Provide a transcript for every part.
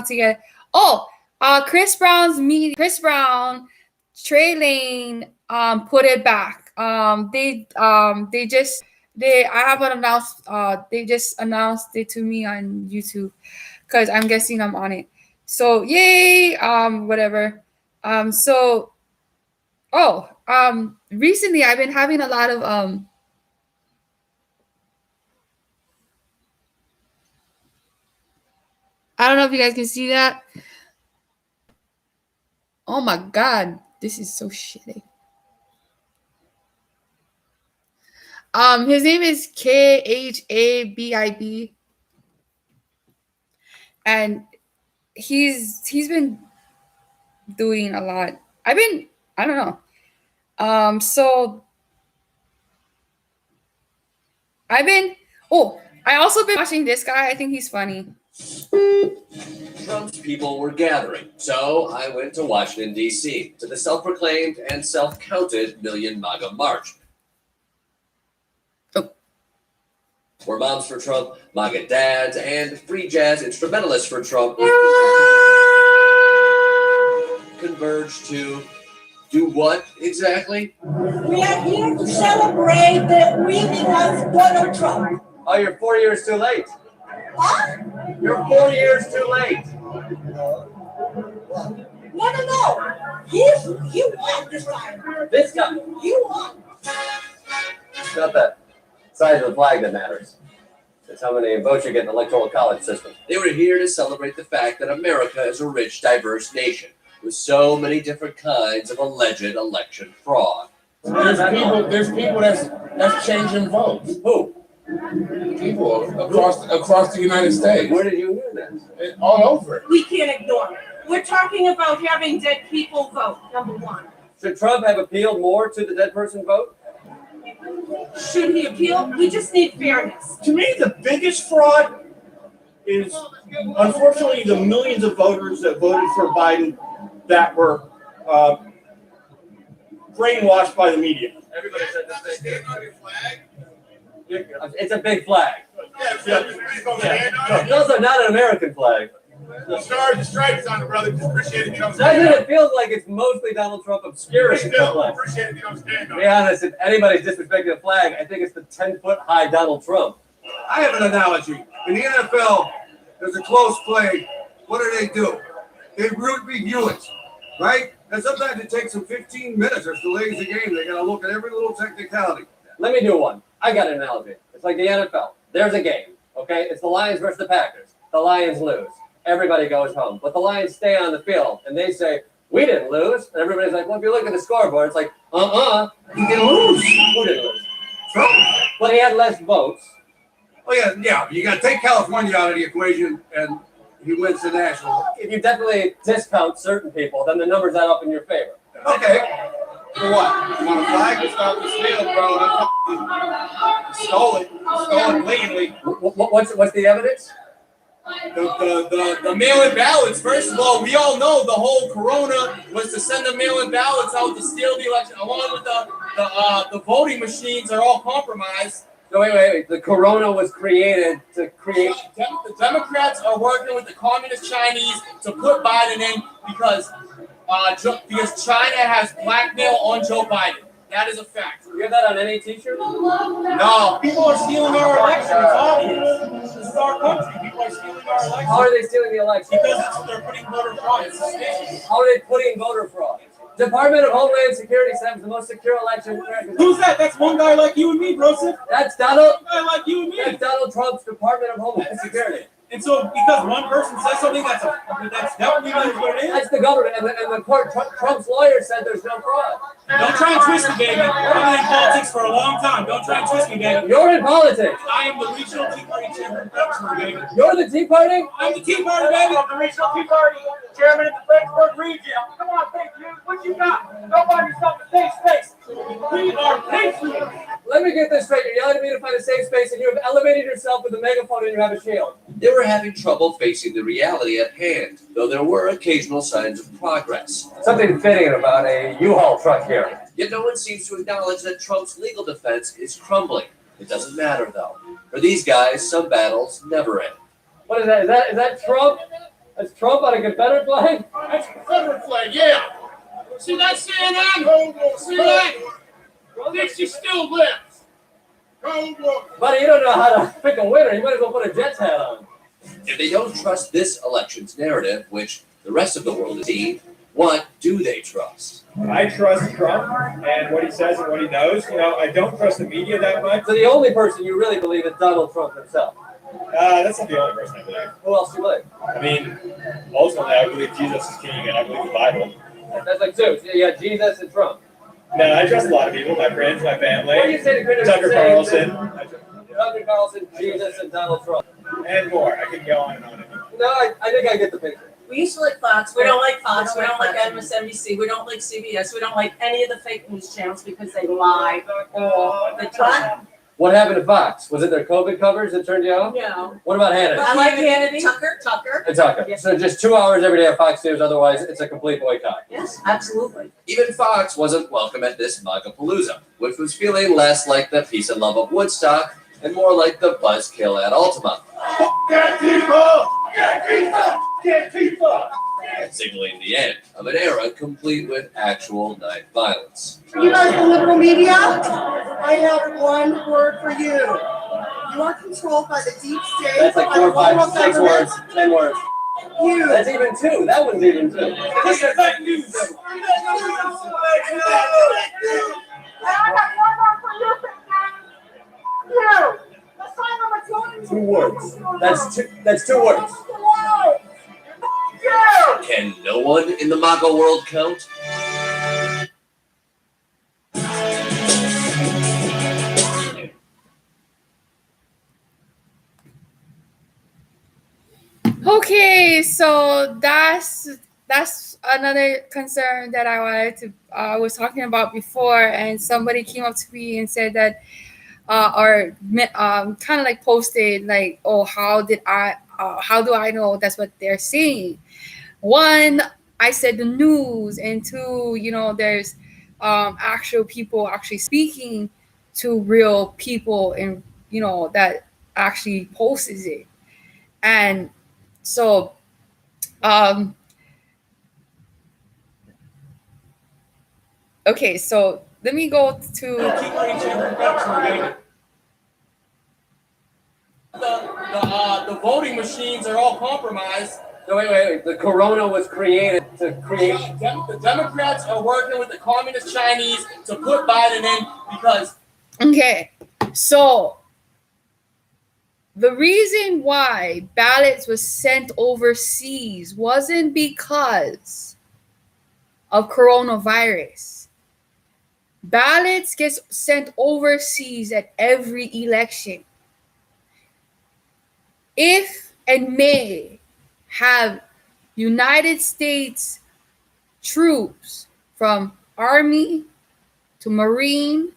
to get. Oh, Chris Brown, Trey Lane, put it back. They I haven't announced. They just announced it to me on YouTube, because I'm guessing I'm on it. So yay. Whatever. So recently I've been having a lot of I don't know if you guys can see that. Oh my god, this is so shitty. His name is Khabib, and he's been doing a lot. I don't know. So I've been. Oh, I also been watching this guy. I think he's funny. Trump's people were gathering, so I went to Washington, D.C., to the self-proclaimed and self-counted Million MAGA March. Oh. Where moms for Trump, MAGA dads, and free jazz instrumentalists for Trump converged to do what exactly? We are here to celebrate the winning of Donald Trump. Oh, you're 4 years too late. Huh? You're 4 years too late. No. He won this time. This time. He won. It's not the size of the flag that matters. It's how many votes you get in the electoral college system. They were here to celebrate the fact that America is a rich, diverse nation with so many different kinds of alleged election fraud. There's people that's changing votes. Who? People across the United States. Where did you hear that? All over. We can't ignore it. We're talking about having dead people vote, number one. Should Trump have appealed more to the dead person vote? Should he appeal? We just need fairness. To me, the biggest fraud is, unfortunately, the millions of voters that voted for Biden that were brainwashed by the media. Everybody said the same thing. It's a big flag. It's also not an American flag. The stars and stripes on it, brother. Just appreciate it. You don't Doesn't it feel like it's mostly Donald Trump obscuring the flag? appreciate it. You don't stand To be honest, if anybody's disrespecting the flag, I think it's the 10-foot-high Donald Trump. I have an analogy. In the NFL, there's a close play. What do? They review it, right? And sometimes it takes them 15 minutes or delays the game. They got to look at every little technicality. Let me do one. I got an analogy. It's like the NFL. There's a game, okay? It's the Lions versus the Packers. The Lions lose. Everybody goes home. But the Lions stay on the field, and they say, we didn't lose. And everybody's like, well, if you look at the scoreboard, it's like, He didn't lose. who didn't lose? Trump. Well, he had less votes. Oh, yeah. You got to take California out of the equation, and he wins the national. If you definitely discount certain people, then the numbers add up in your favor. Okay. For what? You want a flag to stop the steal, bro? Stole it blatantly. What's the evidence? The mail-in ballots. First of all, we all know the whole corona was to send the mail-in ballots out to steal the election, along with the voting machines are all compromised. No, wait. The corona was created to create. The Democrats are working with the communist Chinese to put Biden in because China has blackmail on Joe Biden. That is a fact. You have that on any t-shirt? No, people are stealing our election. It's obvious. This is our country. People are stealing our election. How are they stealing the election? Because they're putting voter fraud. It's suspicious. How are they putting voter fraud? Department of Homeland Security says the most secure election in America. Who's that? That's one guy like you and me, Broseph. That's Donald. One guy like you and me. That's Donald Trump's Department of Homeland Security. And so, because one person says something, that's definitely what it is. That's the government, and the court. Trump's lawyer said there's no fraud. Don't try and twist me, baby. I've been in politics for a long time. Don't try and twist me, baby. You're in politics. I am the regional Tea Party chairman, baby. You're the Tea Party? I'm the Tea Party, baby. I'm the regional Tea Party chairman of the Fredericksburg region. Come on, Patriots. What you got? Nobody's got the safe space. We are patriots. Let me get this straight. You're yelling at me to find a safe space, and you have elevated yourself with a megaphone, and you have a shield. They were having trouble facing the reality at hand, though there were occasional signs of progress. Something fitting about a U-Haul truck here. Yet no one seems to acknowledge that Trump's legal defense is crumbling. It doesn't matter, though. For these guys, some battles never end. What is that? Is that Trump? That's Trump on a Confederate flag? That's a Confederate flag, yeah. See that CNN? See that? Thinks he still lives. Buddy, you don't know how to pick a winner. You might as well put a Jets hat on. If they don't trust this election's narrative, which the rest of the world is seeing, what do they trust? I trust Trump and what he says and what he knows. I don't trust the media that much. So the only person you really believe is Donald Trump himself. That's not the only person I believe. Who else do you believe? I mean, ultimately, I believe Jesus is king and I believe the Bible. That's like two. So you got Jesus and Trump. No, I trust a lot of people, my friends, my family. What do you say to critics? Tucker Carlson. Tucker Carlson, Jesus, and Donald Trump. And more. I can go on and on. No, I think I get the picture. We used to like Fox. We don't like Fox. We don't like MSNBC. We don't like CBS. We don't like any of the fake news channels because they lie all the time. What happened to Fox? Was it their COVID covers that turned you off? No. What about Hannity? I like Hannity. Tucker. And Tucker. Yes. So just 2 hours every day of Fox News, otherwise it's a complete boycott. Yes, absolutely. Even Fox wasn't welcome at this MAGA-palooza, which was feeling less like the peace and love of Woodstock and more like the buzzkill at Altamont. Signaling the end of an era complete with actual night violence. You guys, the liberal media, I have one word for you. You are controlled by the deep state. That's like by 4, the 5, liberal 6 government. words, 10 words. You. That's even 2. That one's even 2. Push it back news. And I got one more for you, you. Let's find a majority. 2 words. That's 2 words. You. Can no one in the MAGA world count? Okay, so that's another concern that I was talking about before, and somebody came up to me and said that or kind of like posted like, oh, how do I know that's what they're saying? One, I said the news, and two, there's actual people actually speaking to real people, and that actually posts it. And so okay, so let me go to the voting machines are all compromised. No, wait. The corona was created to create. The Democrats are working with the communist Chinese to put Biden in because. okay, so the reason why ballots was sent overseas wasn't because of coronavirus. Ballots get sent overseas at every election. If and may have United States troops from Army to Marine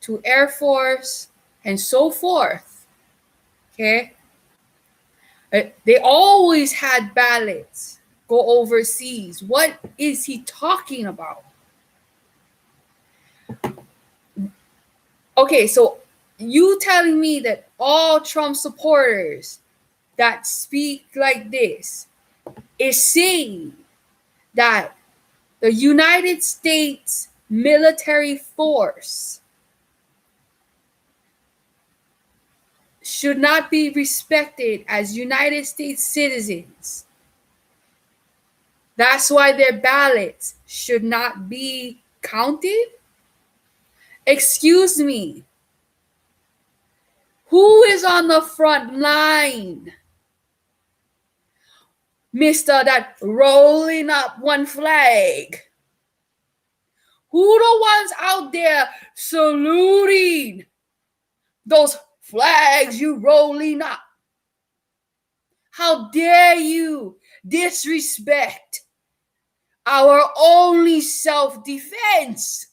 to Air Force and so forth, okay? They always had ballots go overseas. What is he talking about? Okay, so you telling me that all Trump supporters that speak like this is saying that the United States military force should not be respected as United States citizens. That's why their ballots should not be counted? Excuse me. Who is on the front line? Mr. That rolling up one flag. Who the ones out there saluting those flags you rolling up? How dare you disrespect our only self-defense?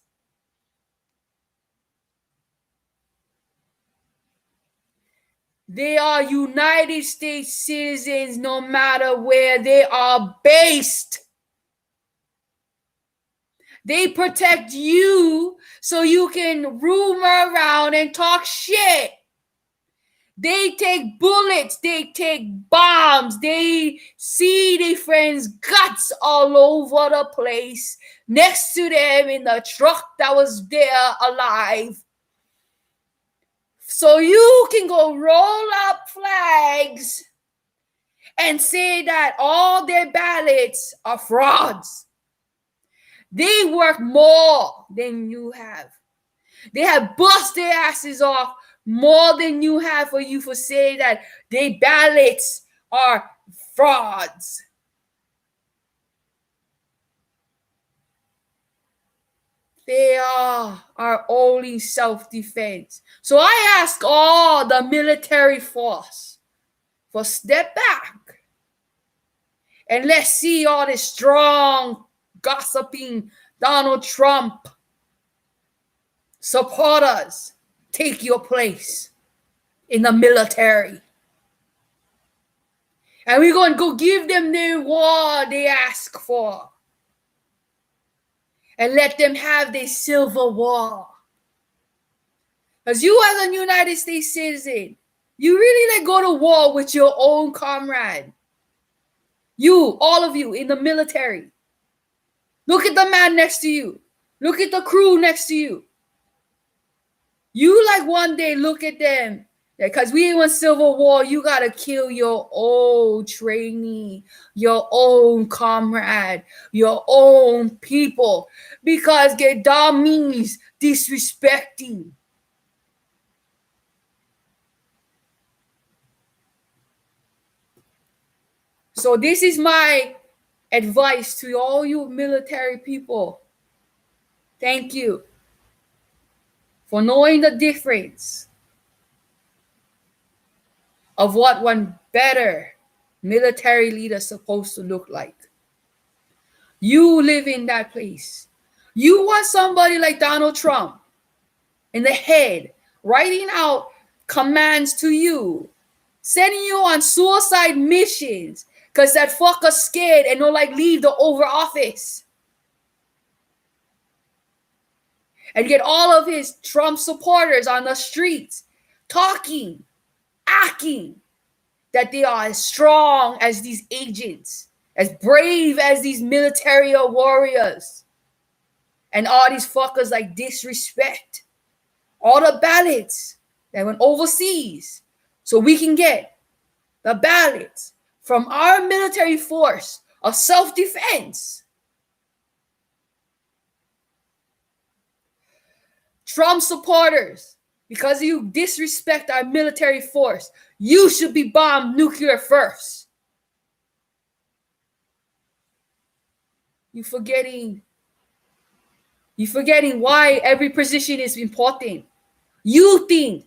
They are United States citizens no matter where they are based. They protect you so you can rumor around and talk shit. They take bullets, they take bombs, they see their friends' guts all over the place next to them in the truck that was there alive. So you can go roll up flags and say that all their ballots are frauds. They work more than you have. They have bust their asses off more than you have for you for saying that their ballots are frauds. They are our only self-defense. So I ask all the military force for step back and let's see all this strong, gossiping Donald Trump supporters take your place in the military. And we're going to go give them the war they ask for. And let them have their Civil War. Because you as a United States citizen, you really like go to war with your own comrade. You, all of you in the military. Look at the man next to you. Look at the crew next to you. You like one day look at them. Because we in Civil War, you got to kill your own trainee, your own comrade, your own people. Because that means disrespecting. So this is my advice to all you military people. Thank you for knowing the difference of what one better military leader is supposed to look like. You live in that place. You want somebody like Donald Trump in the head writing out commands to you, sending you on suicide missions because that fucker's scared and don't like leave the Oval Office. And get all of his Trump supporters on the streets talking, acting that they are as strong as these agents, as brave as these military warriors. And all these fuckers like disrespect all the ballots that went overseas so we can get the ballots from our military force of self-defense. Trump supporters, because you disrespect our military force, you should be bombed nuclear first. You're forgetting why every position is important. You think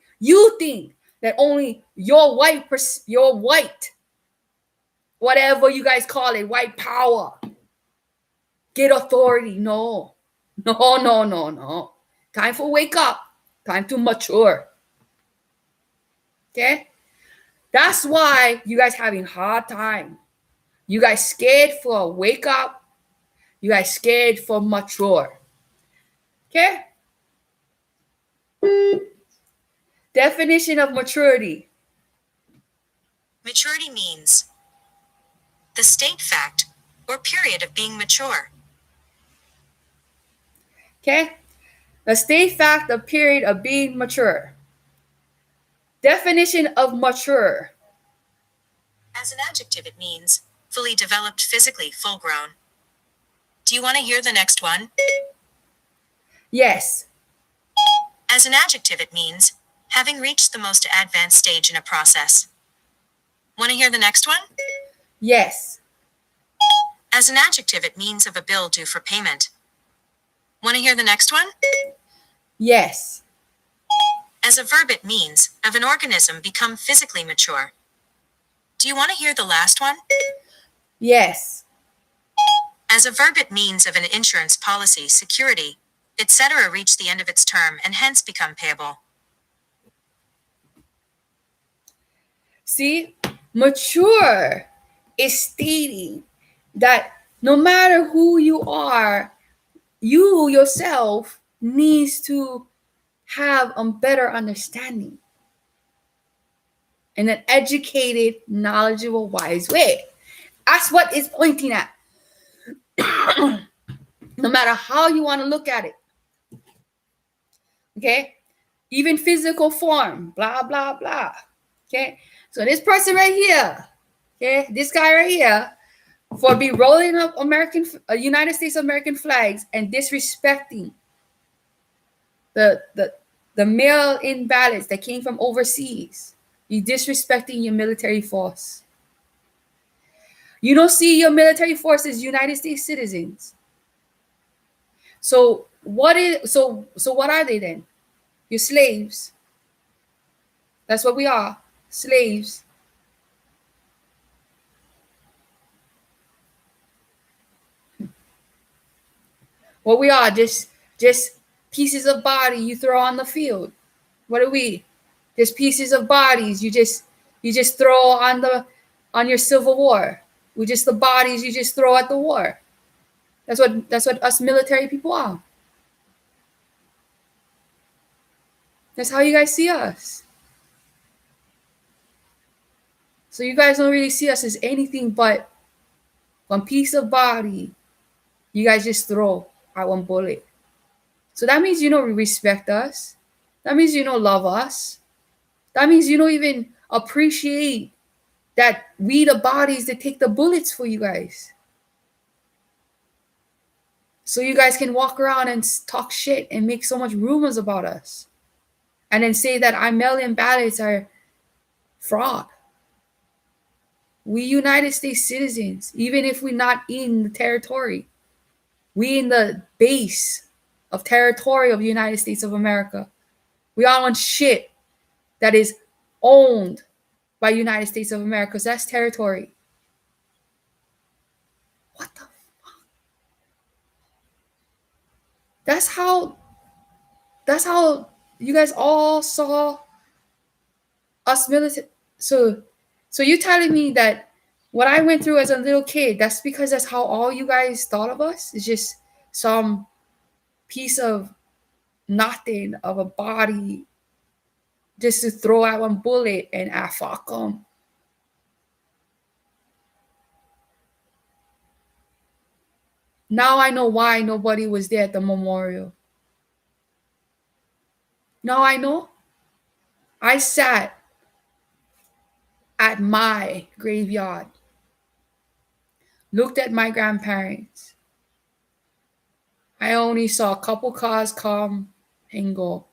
that only your white, whatever you guys call it, white power, get authority. No. Time for wake up. Time to mature. Okay? That's why you guys having hard time. You guys scared for wake up. You guys scared for mature. Okay? Definition of maturity. Maturity means the state, fact, or period of being mature. Okay? The state, fact, or period of being mature. Definition of mature. As an adjective, it means fully developed, physically full grown. Do you want to hear the next one? Yes. As an adjective, it means having reached the most advanced stage in a process. Want to hear the next one? Yes. As an adjective, it means of a bill due for payment. Want to hear the next one? Yes. As a verb, it means of an organism become physically mature. Do you want to hear the last one? Yes. As a verb, it means of an insurance policy, security, etc. reach the end of its term and hence become payable. See, mature is stating that no matter who you are, you yourself needs to have a better understanding. in an educated, knowledgeable, wise way. That's what it's pointing at. No matter how you want to look at it. Okay? Even physical form, blah, blah, blah. Okay? So this person right here, okay, this guy right here, for be rolling up United States American flags and disrespecting the mail-in ballots that came from overseas. You disrespecting your military force. You don't see your military force as United States citizens. So what are they then? You're slaves. That's what we are. Slaves. What we are, just pieces of body you throw on the field. What are we? Just pieces of bodies you just throw on your civil war. We're just the bodies you just throw at the war. That's what us military people are. That's how you guys see us. So you guys don't really see us as anything but one piece of body you guys just throw at one bullet. So that means you don't respect us. That means you don't love us. That means you don't even appreciate that we the bodies that take the bullets for you guys. So you guys can walk around and talk shit and make so much rumors about us. And then say that our mail-in ballots are fraud. We United States citizens, even if we're not in the territory. We in the base of territory of the United States of America. We are on shit that is owned by United States of America. So that's territory. What the fuck? That's how you guys all saw us military. So you're telling me that what I went through as a little kid, that's because that's how all you guys thought of us? It's just some piece of nothing of a body just to throw out one bullet and fuck them. Now I know why nobody was there at the memorial. Now I know. I sat at my graveyard, looked at my grandparents. I only saw a couple cars come and go.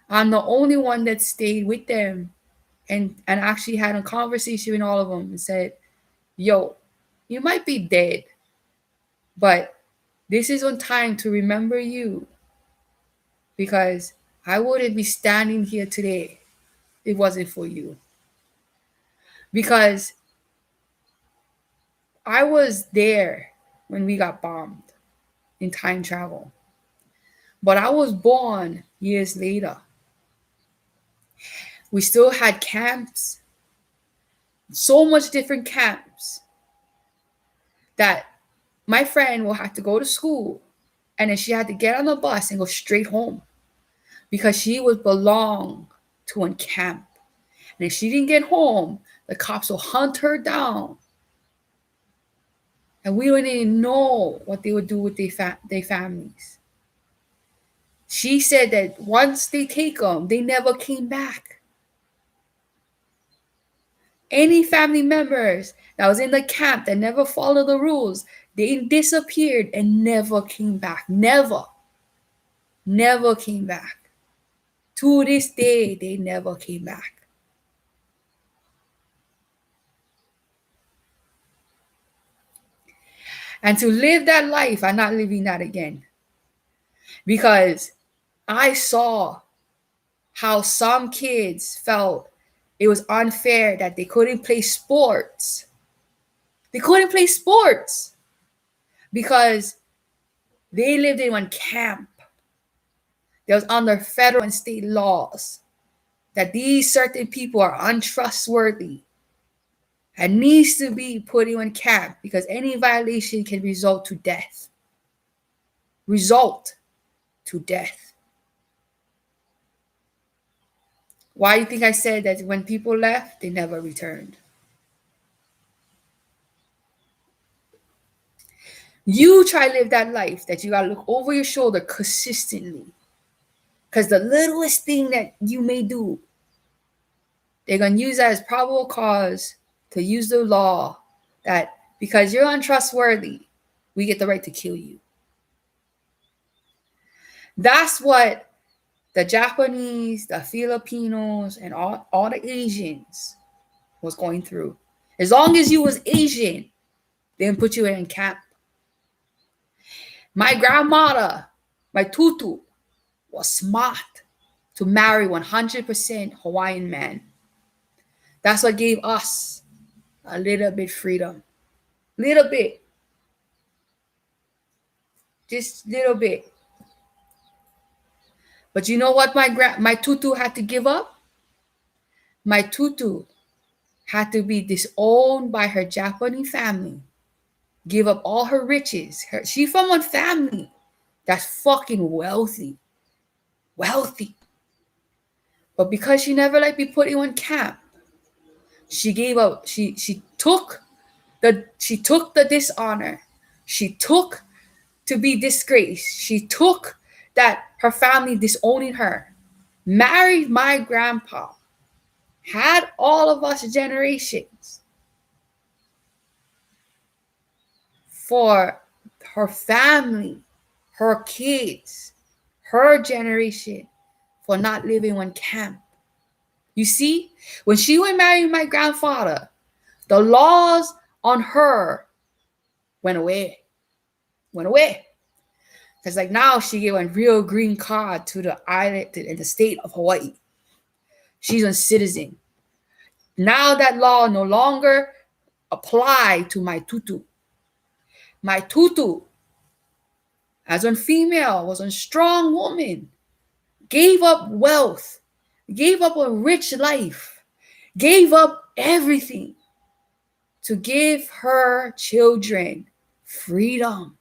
I'm the only one that stayed with them and actually had a conversation with all of them and said, yo, you might be dead, but this is on time to remember you, because I wouldn't be standing here today if it wasn't for you. Because I was there when we got bombed in time travel. But I was born years later. We still had camps, so much different camps, that my friend will have to go to school and then she had to get on the bus and go straight home because she would belong to a camp. And if she didn't get home, the cops will hunt her down. And we don't even know what they would do with their families. She said that once they take them, they never came back. Any family members that was in the camp that never followed the rules, they disappeared and never came back. Never came back. To this day, they never came back. And to live that life, I'm not living that again. Because I saw how some kids felt it was unfair that they couldn't play sports. They couldn't play sports because they lived in one camp that was under federal and state laws that these certain people are untrustworthy and needs to be put in one camp because any violation can result to death. Result to death. Why do you think I said that when people left, they never returned? You try to live that life that you gotta look over your shoulder consistently. Because the littlest thing that you may do, they're gonna use that as probable cause to use the law that because you're untrustworthy, we get the right to kill you. That's what the Japanese, the Filipinos, and all the Asians was going through. As long as you was Asian, they didn't put you in camp. My grandmother, my tutu, was smart to marry 100% Hawaiian man. That's what gave us a little bit freedom. Little bit. Just little bit. But you know what my tutu had to give up? My tutu had to be disowned by her Japanese family. Give up all her riches. She from a family that's fucking wealthy. Wealthy. But because she never like be put in camp, she gave up. She took the dishonor. She took to be disgraced. She took that her family disowning her. Married my grandpa. Had all of us generations. For her family, her kids, her generation, for not living on camp. You see, when she went marry my grandfather, the laws on her went away. Went away. Because like now she gave a real green card to the island in the state of Hawaii. She's a citizen. Now that law no longer apply to my tutu. My tutu, as a female, was a strong woman, gave up wealth, gave up a rich life, gave up everything to give her children freedom.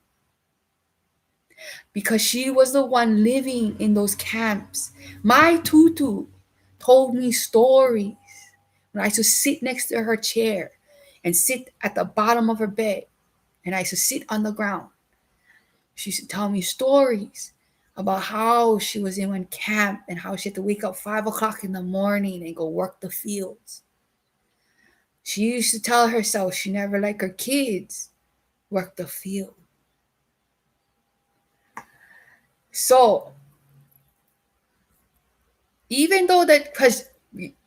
Because she was the one living in those camps. My tutu told me stories when I used to sit next to her chair and sit at the bottom of her bed. And I used to sit on the ground. She used to tell me stories about how she was in one camp and how she had to wake up 5 o'clock in the morning and go work the fields. She used to tell herself she never liked her kids work the field. So, even though that, because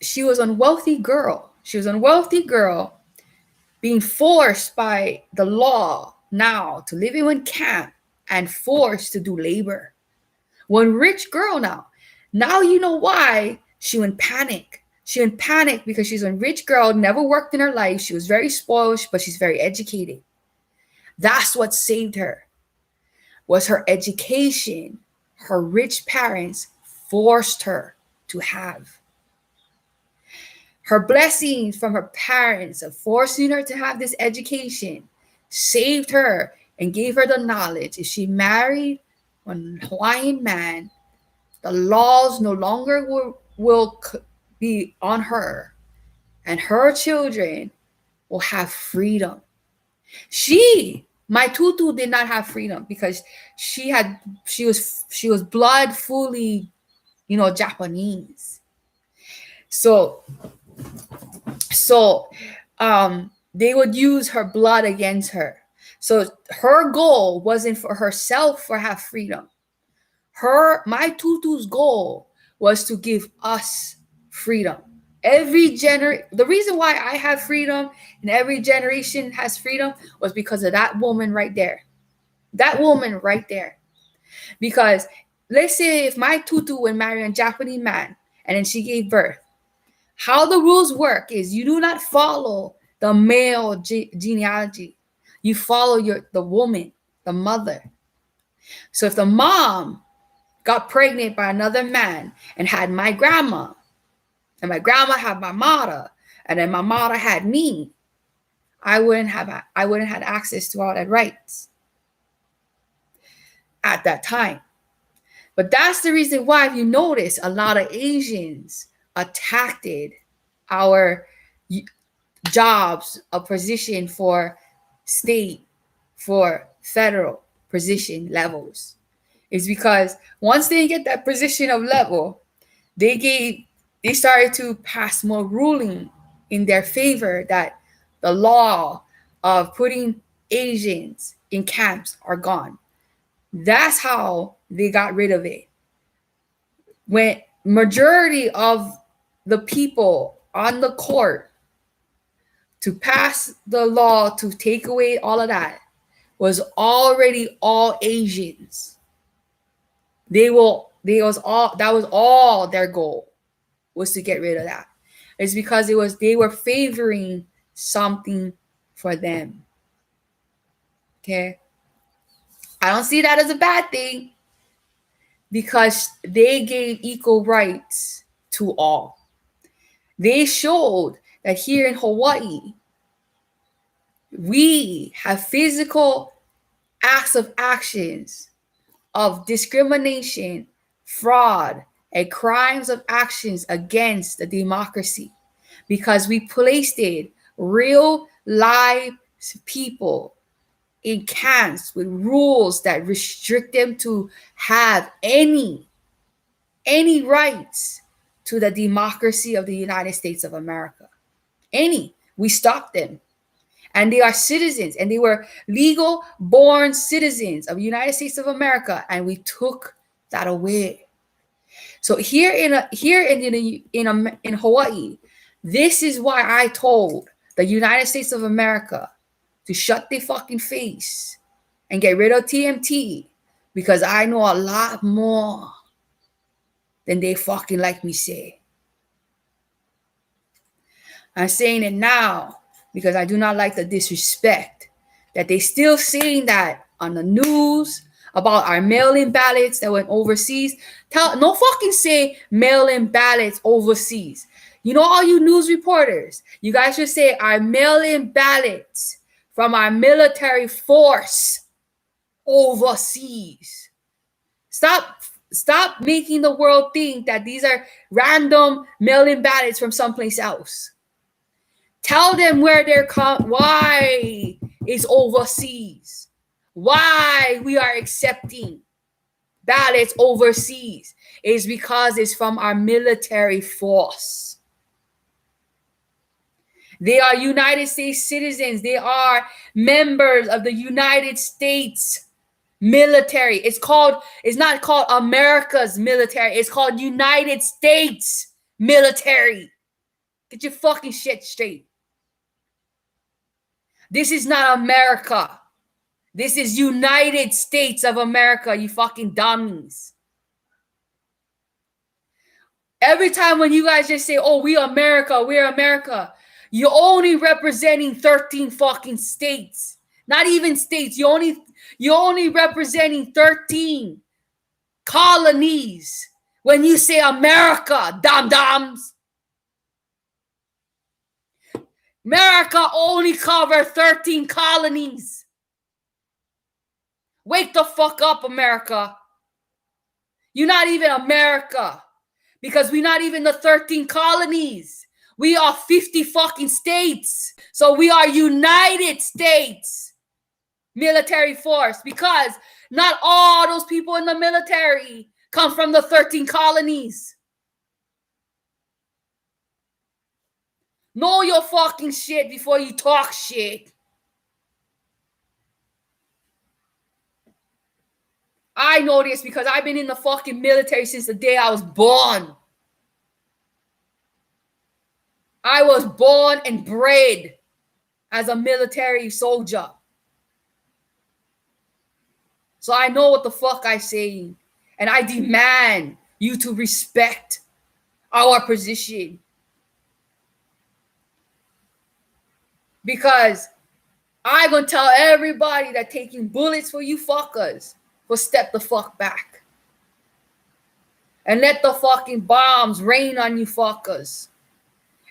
she was a wealthy girl, being forced by the law now to live in one camp and forced to do labor. One rich girl now you know why she went panic. She went panic because she's a rich girl, never worked in her life. She was very spoiled, but she's very educated. That's what saved her, was her education. Her rich parents forced her to have. Her blessings from her parents of forcing her to have this education saved her and gave her the knowledge. If she married a Hawaiian man, the laws no longer will be on her, and her children will have freedom. My tutu did not have freedom because she was blood fully, Japanese. So they would use her blood against her. So her goal wasn't for herself for have freedom. My tutu's goal was to give us freedom. The reason why I have freedom and every generation has freedom was because of that woman right there. That woman right there. Because let's say if my tutu would marry a Japanese man and then she gave birth, how the rules work is you do not follow the male genealogy. You follow the woman, the mother. So if the mom got pregnant by another man and had my grandma, and my grandma had my mother, and then my mother had me, I wouldn't have access to all that rights at that time. But that's the reason why, if you notice, a lot of Asians attacked our jobs, a position for state, for federal position levels, is because once they get that position of level, they started to pass more ruling in their favor that the law of putting Asians in camps are gone. That's how they got rid of it. When majority of the people on the court to pass the law to take away all of that was already all Asians. That was all their goal, was to get rid of that. It's because they were favoring something for them. Okay? I don't see that as a bad thing, because they gave equal rights to all. They showed that here in Hawaii, we have physical acts of actions of discrimination, fraud, and crimes of actions against the democracy, because we placed real live people in camps with rules that restrict them to have any rights to the democracy of the United States of America. We stopped them. And they are citizens, and they were legal born citizens of the United States of America, and we took that away. So here in Hawaii, this is why I told the United States of America to shut their fucking face and get rid of TMT, because I know a lot more than they fucking like me say. I'm saying it now because I do not like the disrespect that they still saying that on the news about our mail-in ballots that went overseas. No fucking say mail-in ballots overseas. You know, all you news reporters, you guys should say our mail-in ballots from our military force overseas. Stop making the world think that these are random mail-in ballots from someplace else. Tell them where they're why it's overseas. Why we are accepting ballots overseas is because it's from our military force. They are United States citizens. They are members of the United States military. It's not called America's military. It's called United States military. Get your fucking shit straight. This is not America. This is United States of America, you fucking dummies. Every time when you guys just say, oh, we're America, you're only representing 13 fucking states. Not even states. You're only representing 13 colonies when you say America, dum-dums. America only covers 13 colonies. Wake the fuck up, America. You're not even America, because we're not even the 13 colonies. We are 50 fucking states. So we are United States military force, because not all those people in the military come from the 13 colonies. Know your fucking shit before you talk shit. I know this because I've been in the fucking military since the day I was born. I was born and bred as a military soldier. So I know what the fuck I'm saying. And I demand you to respect our position. Because I'm going to tell everybody that taking bullets for you fuckers will step the fuck back. And let the fucking bombs rain on you fuckers.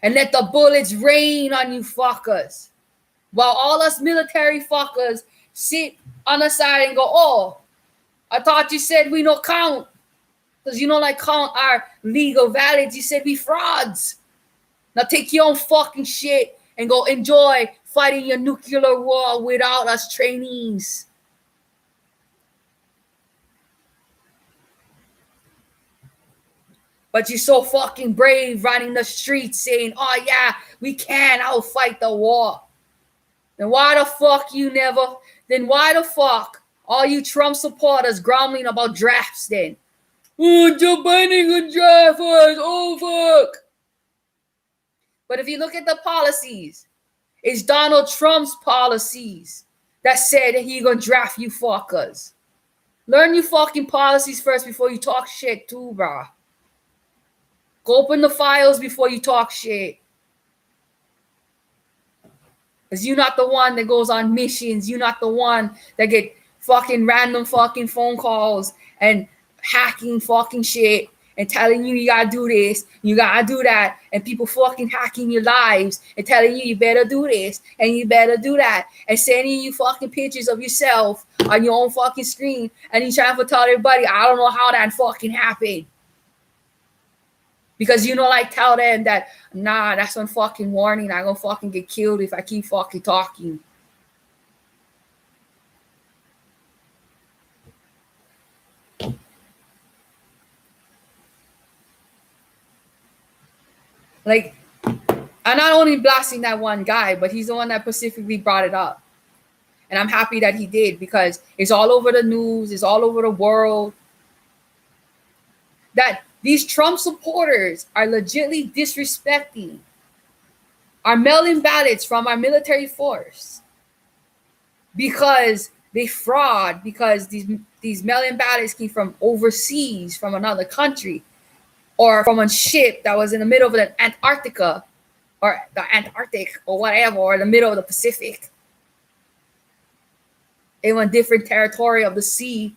And let the bullets rain on you fuckers. While all us military fuckers sit on the side and go, oh, I thought you said we no count. Because you know, like calling our legal valids, you said we frauds. Now take your own fucking shit and go enjoy fighting your nuclear war without us trainees. But you're so fucking brave running the streets saying, oh yeah, we can outfight the war. Then why the fuck all you Trump supporters grumbling about drafts then? Oh, Joe Biden can draft us. Oh, fuck. But if you look at the policies, it's Donald Trump's policies that said that he gonna draft you fuckers. Learn your fucking policies first before you talk shit too, brah. Go open the files before you talk shit. Because you're not the one that goes on missions. You're not the one that get fucking random fucking phone calls and hacking fucking shit and telling you gotta do this, you gotta do that, and people fucking hacking your lives and telling you better do this and you better do that, and sending you fucking pictures of yourself on your own fucking screen, and you trying to tell everybody, I don't know how that fucking happened. Because you know, like tell them that, nah, that's one fucking warning. I'm gonna fucking get killed if I keep fucking talking. Like, I'm not only blasting that one guy, but he's the one that specifically brought it up. And I'm happy that he did, because it's all over the news, it's all over the world, that these Trump supporters are legitimately disrespecting our mail-in ballots from our military force because they fraud, because these mail-in ballots came from overseas, from another country, or from a ship that was in the middle of the Antarctica or the Antarctic or whatever, or the middle of the Pacific, in a different territory of the sea.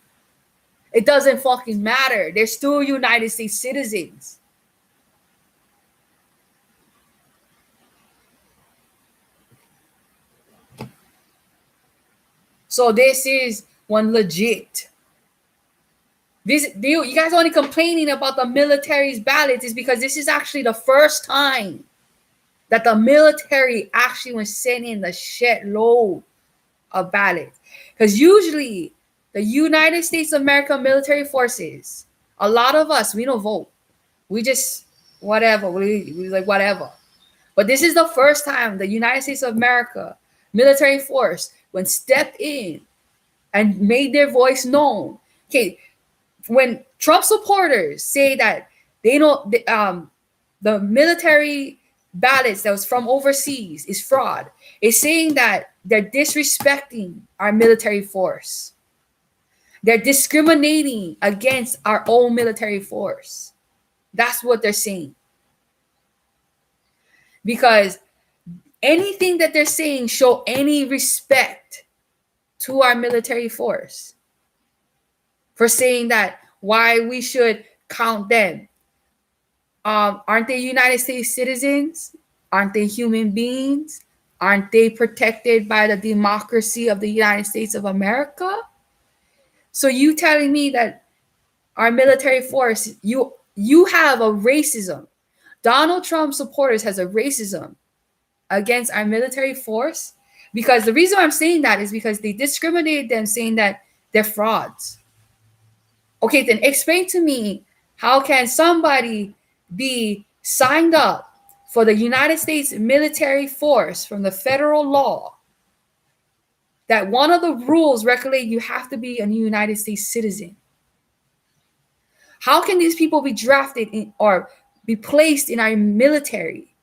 It doesn't fucking matter. They're still United States citizens. So this is one legit. You guys only complaining about the military's ballots is because this is actually the first time that the military actually was sending the shit load of ballots. Because usually the United States of America military forces, a lot of us, we don't vote. We just whatever. We like whatever. But this is the first time the United States of America military force when stepped in and made their voice known. Okay, when Trump supporters say that they don't, the military ballots that was from overseas is fraud, it's saying that they're disrespecting our military force. They're discriminating against our own military force. That's what they're saying. Because anything that they're saying show any respect to our military force. For saying that why we should count them. Aren't they United States citizens? Aren't they human beings? Aren't they protected by the democracy of the United States of America? So you telling me that our military force, you have a racism. Donald Trump supporters has a racism against our military force? Because the reason I'm saying that is because they discriminated them, saying that they're frauds. Okay, then explain to me, how can somebody be signed up for the United States military force from the federal law that one of the rules regulate you have to be a United States citizen? How can these people be drafted in or be placed in our military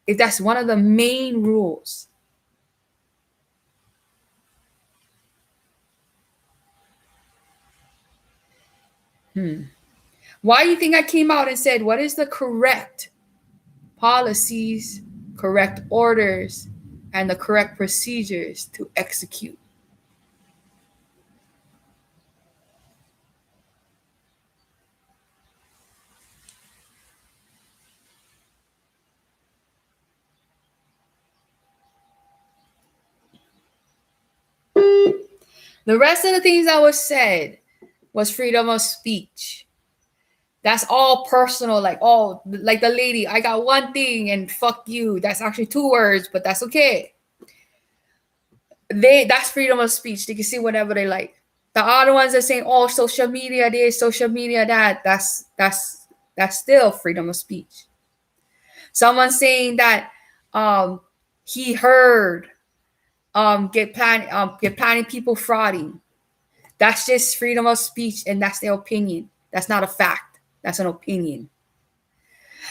if that's one of the main rules? Why do you think I came out and said, what is the correct policies, correct orders, and the correct procedures to execute? The rest of the things that was said was freedom of speech. That's all personal, like, oh, like the lady, I got one thing and fuck you. That's actually 2 words, but that's okay. That's freedom of speech. They can say whatever they like. The other ones are saying, oh, social media this, social media that. That's still freedom of speech. Someone saying that he heard get planning people frauding. That's just freedom of speech, and that's their opinion. That's not a fact. That's an opinion.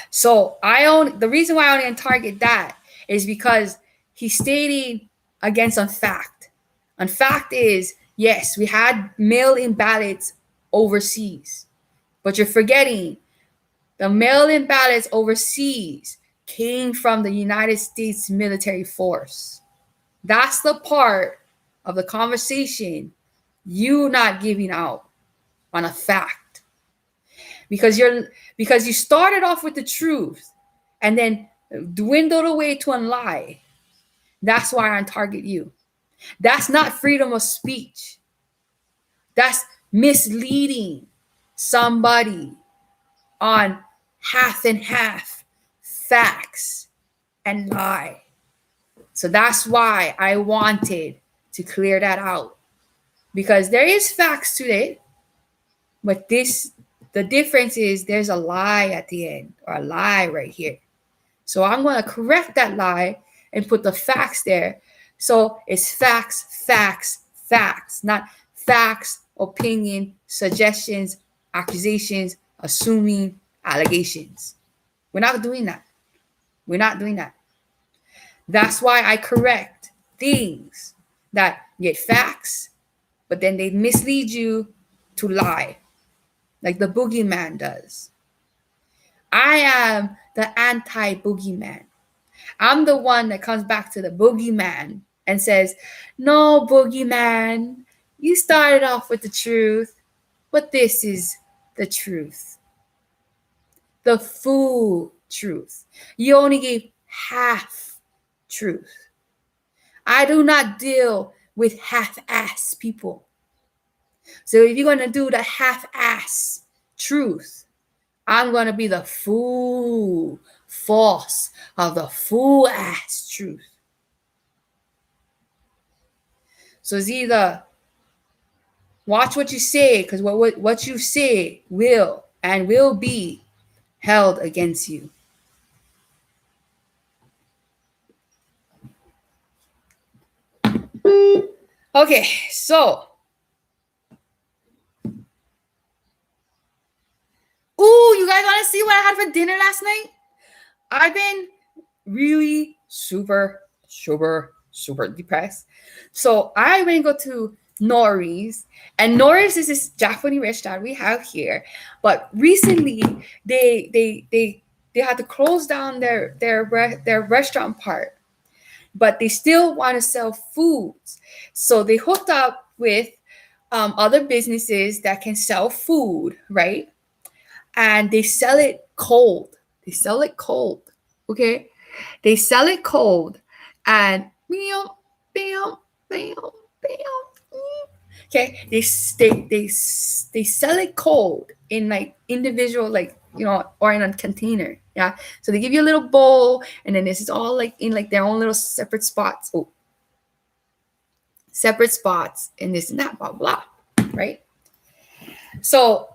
So the reason why I only target that is because he's stating against on fact. And fact is, yes, we had mail-in ballots overseas, but you're forgetting the mail-in ballots overseas came from the United States military force. That's the part of the conversation you not giving out on a fact. Because you started off with the truth and then dwindled away to a lie. That's why I target you. That's not freedom of speech. That's misleading somebody on half and half facts and lie. So that's why I wanted to clear that out, because there is facts to it, but the difference is there's a lie at the end, or a lie right here. So I'm going to correct that lie and put the facts there. So it's facts, facts, facts, not facts, opinion, suggestions, accusations, assuming, allegations. We're not doing that. We're not doing that. That's why I correct things that get facts, but then they mislead you to lie, like the boogeyman does. I am the anti-boogeyman. I'm the one that comes back to the boogeyman and says, no, boogeyman, you started off with the truth, but this is the truth. The full truth. You only gave half truth. I do not deal with half-ass people. So if you're going to do the half-ass truth, I'm going to be the full force of the full-ass truth. So it's either watch what you say, because what you say will and will be held against you. Okay, so. Ooh, you guys want to see what I had for dinner last night? I've been really super depressed. So I went to go to Nori's, and Nori's is this Japanese restaurant we have here. But recently, they had to close down their restaurant part, but they still want to sell foods. So they hooked up with other businesses that can sell food, right? And they sell it cold. They sell it cold. Okay? They sell it cold. And bam, bam, bam, bam. Okay? They sell it cold in like individual, like, or in a container. Yeah. So they give you a little bowl, and then this is all like in like their own little separate spots. Oh. Separate spots and this and that, blah, blah. Right? So,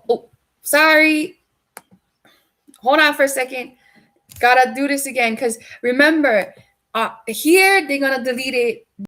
sorry. Hold on for a second. Gotta do this again, because remember, here they're gonna delete it